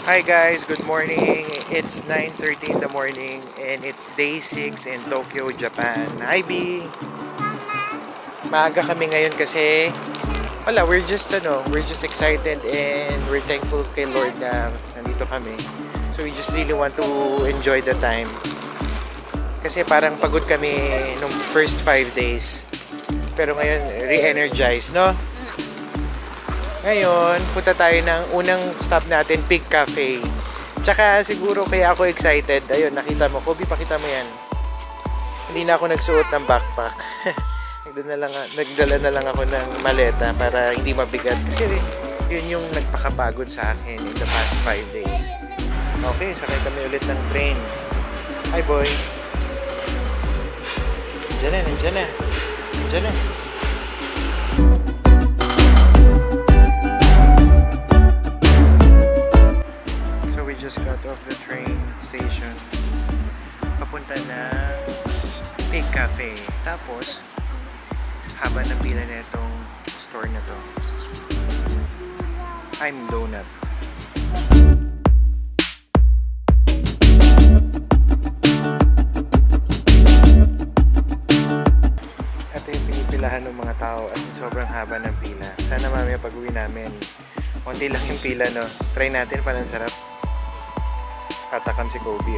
Hi guys, good morning. It's 9:30 in the morning and it's day 6 in Tokyo, Japan. Hi B! Maaga kami ngayon kasi we're just excited and we're thankful kay Lord na nandito kami. So we just really want to enjoy the time. Kasi parang pagod kami nung first 5 days. Pero ngayon, re-energize, no? Ngayon, punta tayo ng unang stop natin, Pig Cafe. Tsaka siguro kaya ako excited. Ayun, nakita mo. Kobe, pakita mo yan. Hindi na ako nagsuot ng backpack. Nagdala na lang ako ng maleta para hindi mabigat. Kasi yun yung nagpakapagod sa akin in the past 5 days. Okay, sakay kami ulit ng train. Hi, boy. Nandiyan na. Just got off the train station papunta na Pig Cafe. Tapos haba ng pila na itong store na to. I'm Donut. Ito yung pinipilahan ng mga tao at sobrang haba ng pila. Sana mamaya pag uwi namin konti lang yung pila, no? Try natin, parang sarap. Katakam si Kobe,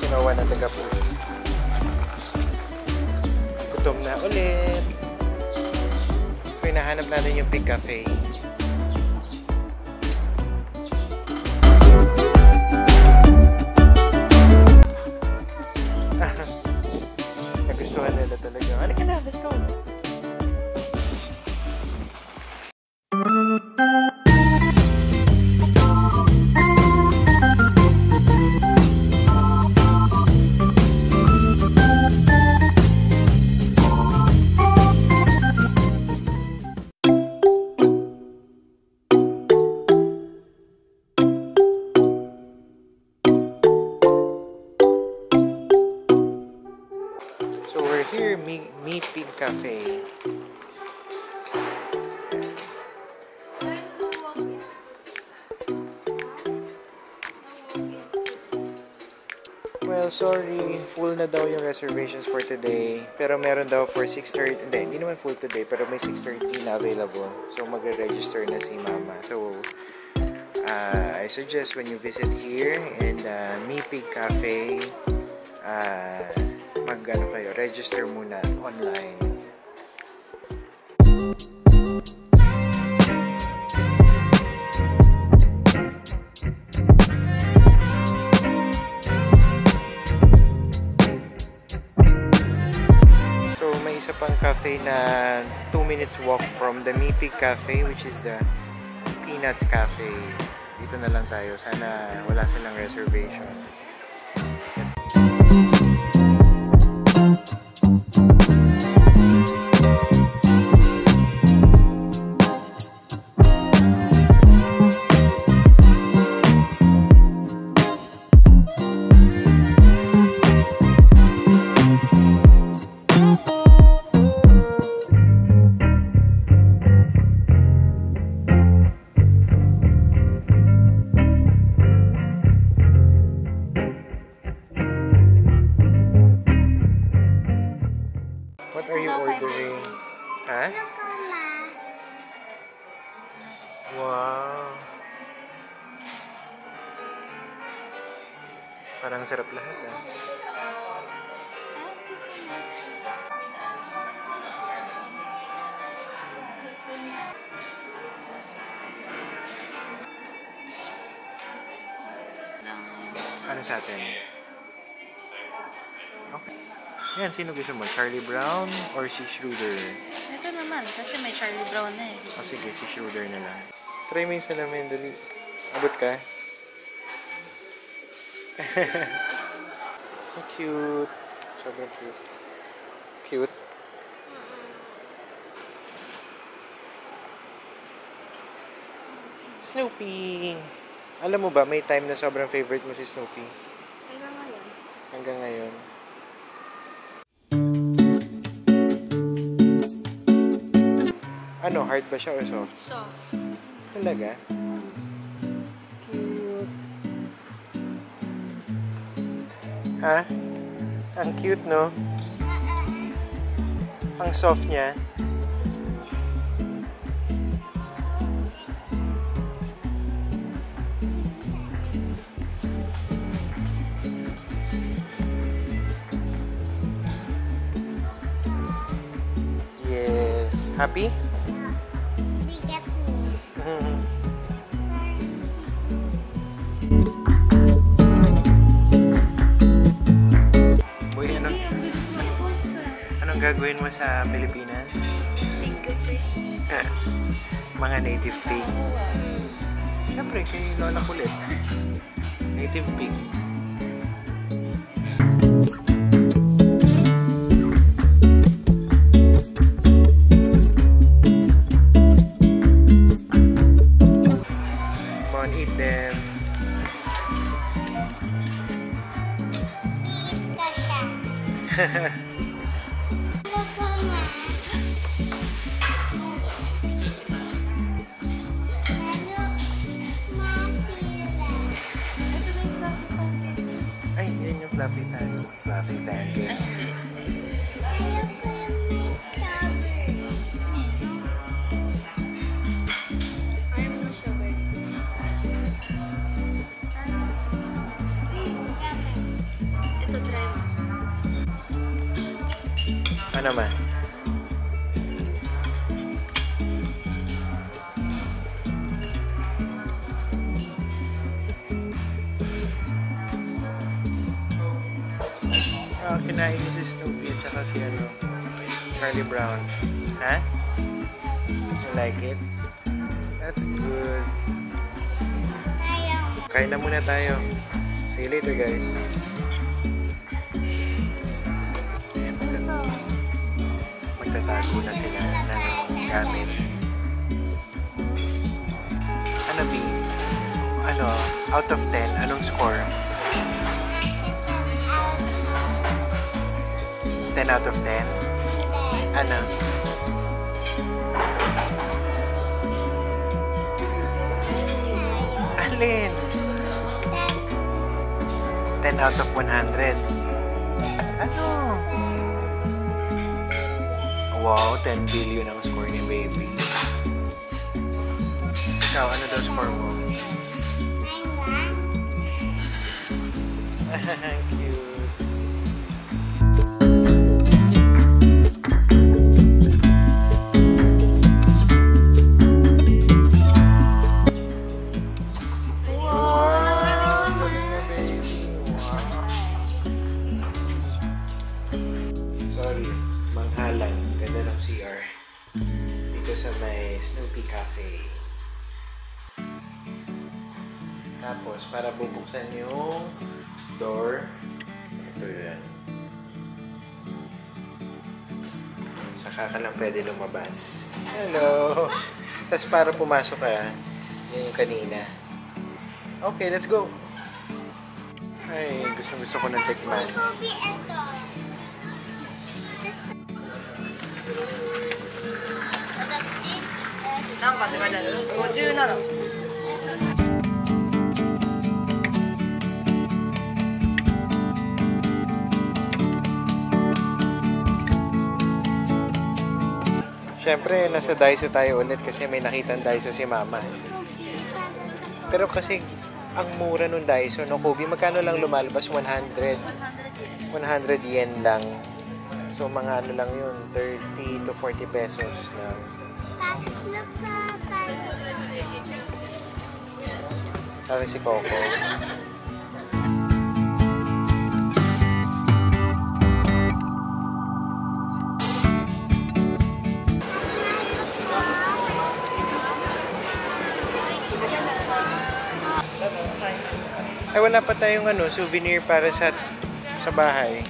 Sinawa na taga-push. Gutom na ulit. So, hinahanap natin yung Pig Cafe. Nagustuhan nila talaga. Halika na, let's go! So we're here, Me Pig Cafe. Well, sorry, full na daw yung reservations for today. Pero meron daw for 6:30. Hindi naman full today, pero may 6:30 na available. So magre-register na si Mama. So I suggest when you visit here and Me Pig Cafe, register muna online. So may isa pang cafe na 2 minutes walk from the Me Pig Cafe, which is the Peanuts Cafe. Dito na lang tayo. Sana wala silang reservation. What are you ordering? Ha? Wow. Parang sarap lahat, Ano sa atin? Okay. Yan, sino gusto mo? Charlie Brown or si Schroeder? Ito naman, kasi may Charlie Brown na O sige, si Schroeder na lang. Try mo yung salamin, dali. Abot ka. So cute. Sobrang cute. Cute? Snoopy! Alam mo ba, may time na sobrang favorite mo si Snoopy? Hanggang ngayon. Ano, hard ba siya o soft? Soft. Talaga? Cute. Ha? Ang cute, no? Ang soft niya. Yes. Happy? Boy, anong gagawin mo sa Pilipinas? Mga native pig. Siyempre, kay Lola Kulit. Native pig. Come on, eat them. Ay, yan yung fluffy fan. Fluffy pancake. Ito, try mo. Ano man? Kinain ni si Snoopy at saka si Charlie Brown. Ha? You like it? That's good. Kain na muna tayo. See you later, guys. Magtatago na sila ng gamit. Ano, B? Ano? Out of 10, anong score? 10 out of 10? Ano? Alin? 10 out of 100. Ano? Wow, 10 billion ang score ni baby. Ikaw, ano daw score mo? 9-1. Cute. Sorry, manghalang. Ganda ng CR. Dito sa may Snoopy Cafe. Tapos, para bubuksan yung door, ito yan. Saka ka lang pwede lumabas. Hello! Tapos para pumasok ka, yan yung kanina. Okay, let's go! Ay, gusto ko ng tikman. Siyempre, nasa Daiso tayo ulit kasi may nakitang Daiso si Mama. Pero kasi, ang mura nung Daiso, no, Kobe, magkano lang lumalabas? 100 yen lang. So, mga ano lang yun, 30 to 40 pesos lang. Sabi si Coco. Ay, wala pa tayong souvenir para sa bahay.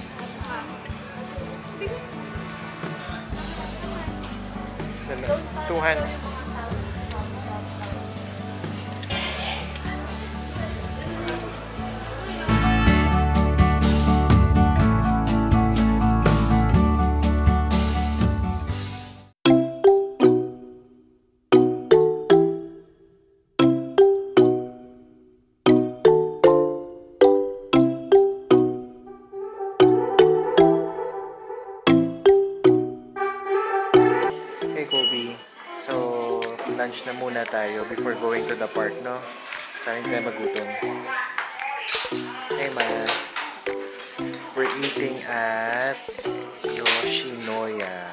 Two hands. Kobe. So, lunch na muna tayo before going to the park, no? Para hindi tayo magutom. Hey, ma. We're eating at Yoshinoya.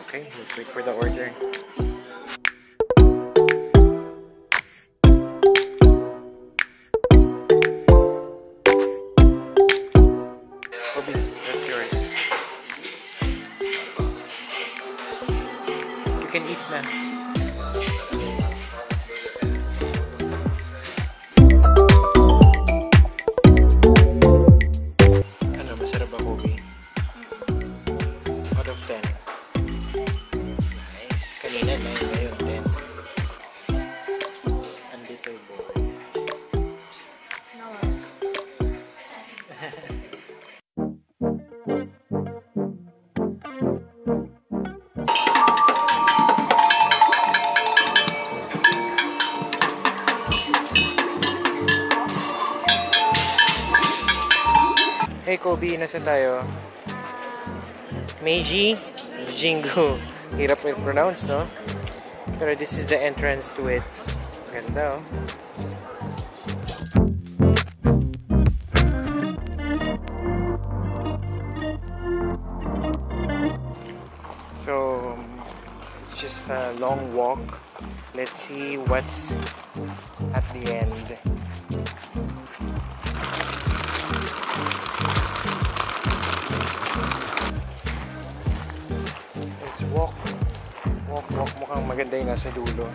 Okay, let's wait for the order. Kobe, that's yours. You can eat na. Ano, masarap ba, Kobe? Out of 10. Nice. Kanina, 9 ngayon, 10. And little boy. No. Hey Kobe, nasa tayo? Meiji Jingu. Hirap i-pronounce, no? Pero this is the entrance to it. Ganda, oh. So, it's just a long walk. Let's see what's at the end. Let's walk. Walk. Mukhang maganda yung nasa dulo.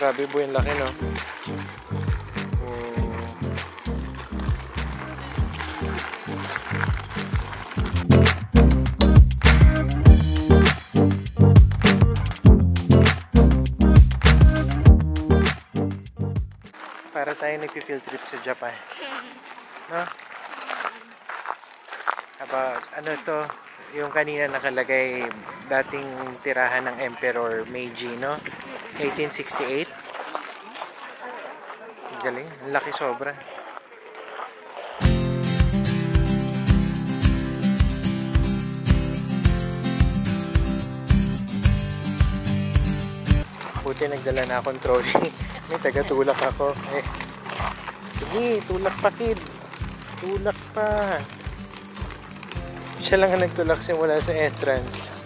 Grabe po yung laki, no? Para tayo nag-field trip sa Japan. No? About, ano to? Yung kanina nakalagay dating tirahan ng Emperor Meiji, no? 1868. Galing, ang laki sobra. Buti nagdala na akong trolley. May taga-tulak ako. Eh. Sige, tulak pa kid. Tulak pa. Siya lang ang nagtulak simula sa entrance.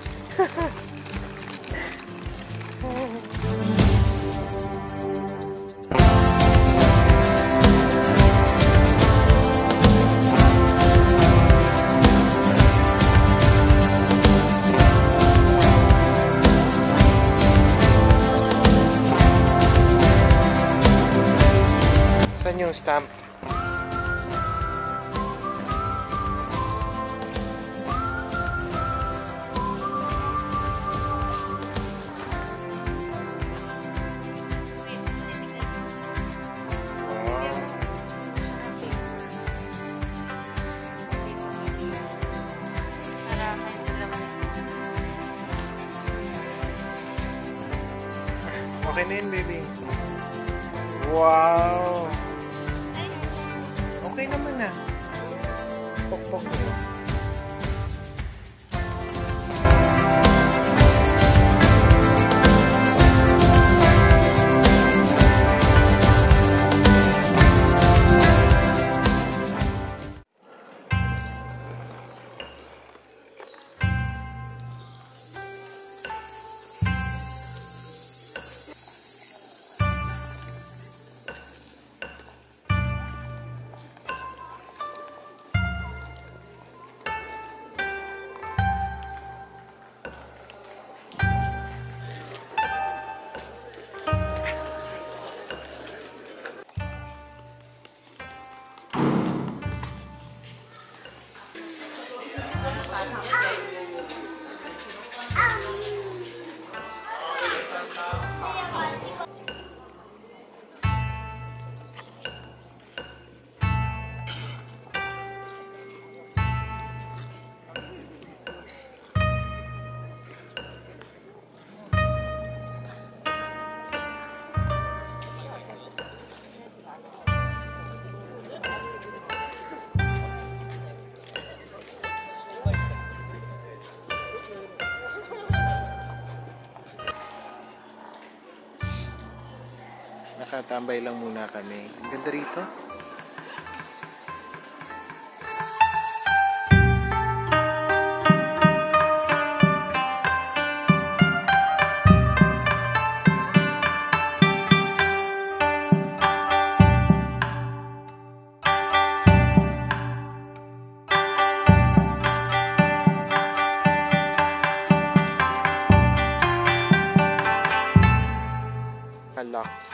Saan yung stamp? Okay na yun, baby. Wow! Okay naman na. Pok-pok mo. Kakatambay lang muna kami. Ang ganda rito. Lock.